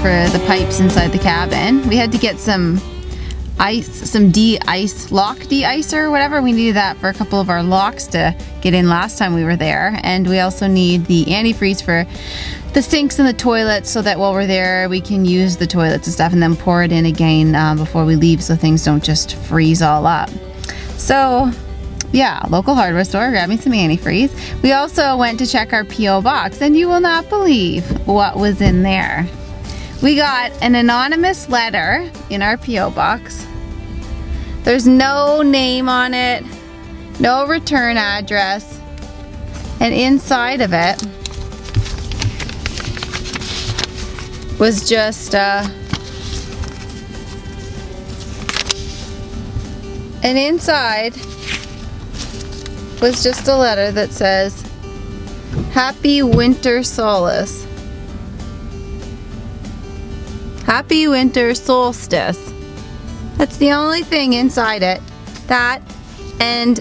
for the pipes inside the cabin. We had to get some ice, some lock de-icer or whatever. We needed that for a couple of our locks to get in last time we were there. And we also need the antifreeze for the sinks and the toilets so that while we're there we can use the toilets and stuff and then pour it in again before we leave so things don't just freeze all up. So yeah, local hardware store, grabbing some antifreeze. We also went to check our P.O. box and you will not believe what was in there. We got an anonymous letter in our P.O. box. There's no name on it, no return address, and inside of it was just and inside was just a letter that says, Happy Winter Solace. Happy Winter Solstice. That's the only thing inside it. That and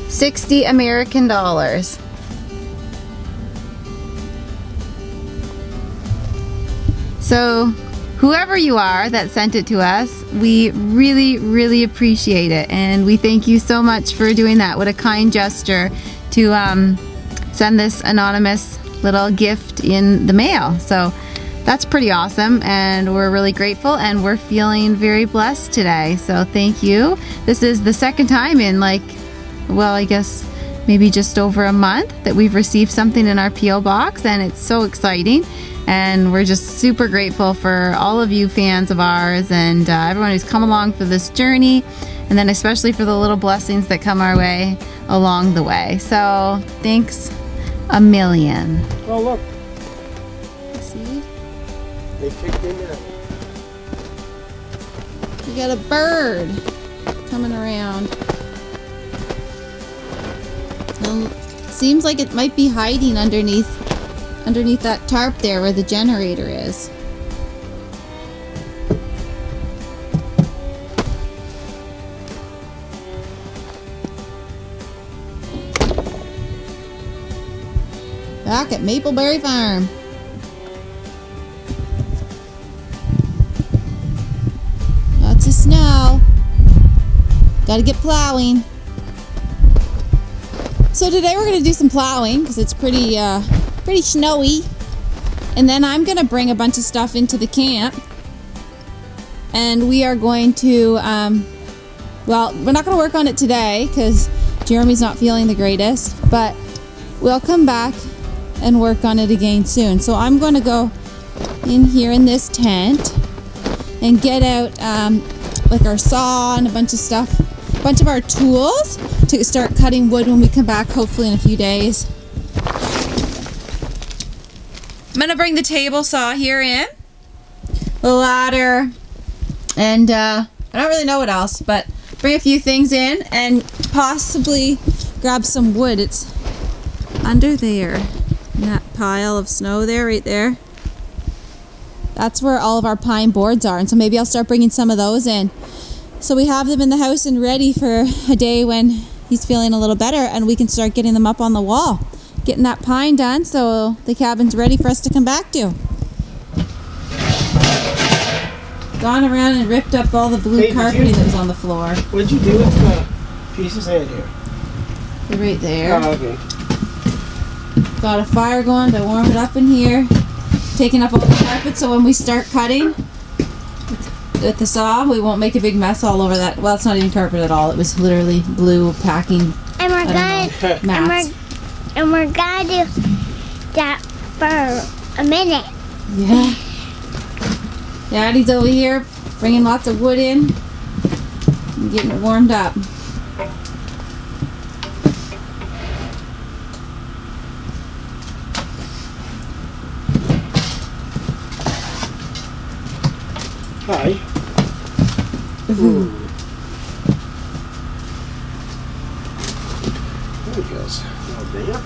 60 American dollars. So whoever you are that sent it to us, we really, really appreciate it. And we thank you so much for doing that. What a kind gesture to send this anonymous little gift in the mail. So that's pretty awesome. And we're really grateful and we're feeling very blessed today. So thank you. This is the second time in well, I guess maybe just over a month that we've received something in our P.O. box, and it's so exciting. And we're just super grateful for all of you fans of ours and everyone who's come along for this journey, and then especially for the little blessings that come our way along the way. So thanks a million. Oh, look. See? They kicked in there. We got a bird coming around. Seems like it might be hiding underneath that tarp there where the generator is. Back at Mapleberry Farm. Lots of snow. Gotta get plowing. So today we're gonna do some plowing because it's pretty snowy, and then I'm gonna bring a bunch of stuff into the camp, and we are going to well, we're not gonna work on it today because Jeremy's not feeling the greatest, but we'll come back and work on it again soon. So I'm gonna go in here in this tent and get out like our saw and a bunch of stuff, a bunch of our tools to start cutting wood when we come back, hopefully in a few days. I'm gonna bring the table saw here in, the ladder, and I don't really know what else, but bring a few things in and possibly grab some wood. It's under there in that pile of snow there, right there. That's where all of our pine boards are, and so maybe I'll start bringing some of those in. So we have them in the house and ready for a day when he's feeling a little better, and we can start getting them up on the wall. Getting that pine done so the cabin's ready for us to come back to. Gone around and ripped up all the blue carpeting that was on the floor. What'd you do with the pieces in here? They're right there. Oh, okay. Got a fire going to warm it up in here. Taking up all the carpet so when we start cutting with the saw, we won't make a big mess all over that. Well, it's not even carpet at all. It was literally blue packing. And we're gonna mats. And we're gonna do that for a minute. Yeah. Daddy's over here bringing lots of wood in and getting it warmed up. Hi. Ooh. There it goes. Oh, damn.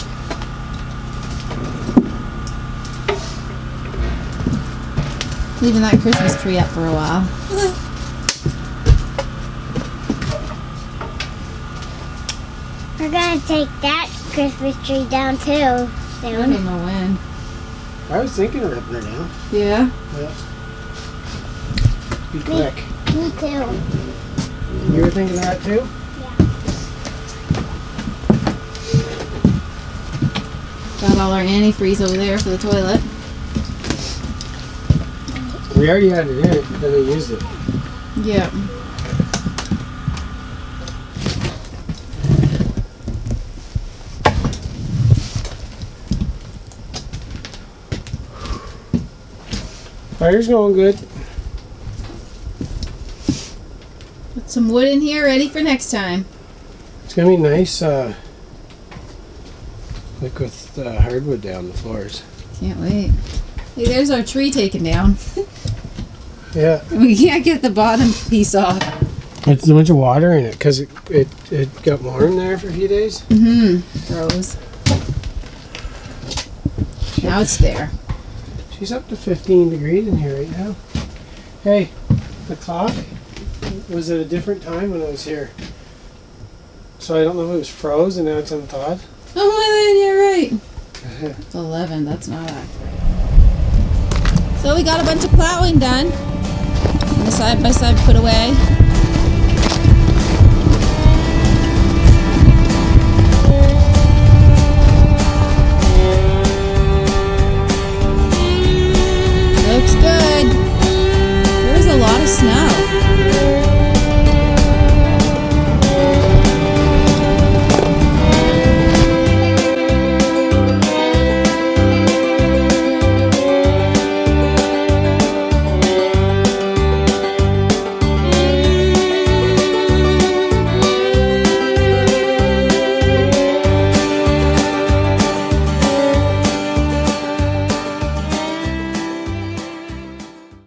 Leaving that Christmas tree up for a while. We're gonna take that Christmas tree down too I soon. don't know when. I was thinking of ripping it down. Yeah? Yeah. Be quick. Me too. You were thinking of that too? Got all our antifreeze over there for the toilet. We already had it in it, but then we used it. Yeah. Fire's going good. Put some wood in here, ready for next time. It's gonna be nice, like with hardwood down the floors. Can't wait. Hey, there's our tree taken down. Yeah. We can't get the bottom piece off. It's a bunch of water in it because it got warm there for a few days. Mm-hmm. Froze. Now it's there. She's up to 15 degrees in here right now. Hey, the clock was at a different time when I was here. So I don't know if it was froze and now it's unthawed. Oh my God, you're right. It's 11, that's not accurate. So we got a bunch of plowing done. And the side by side put away.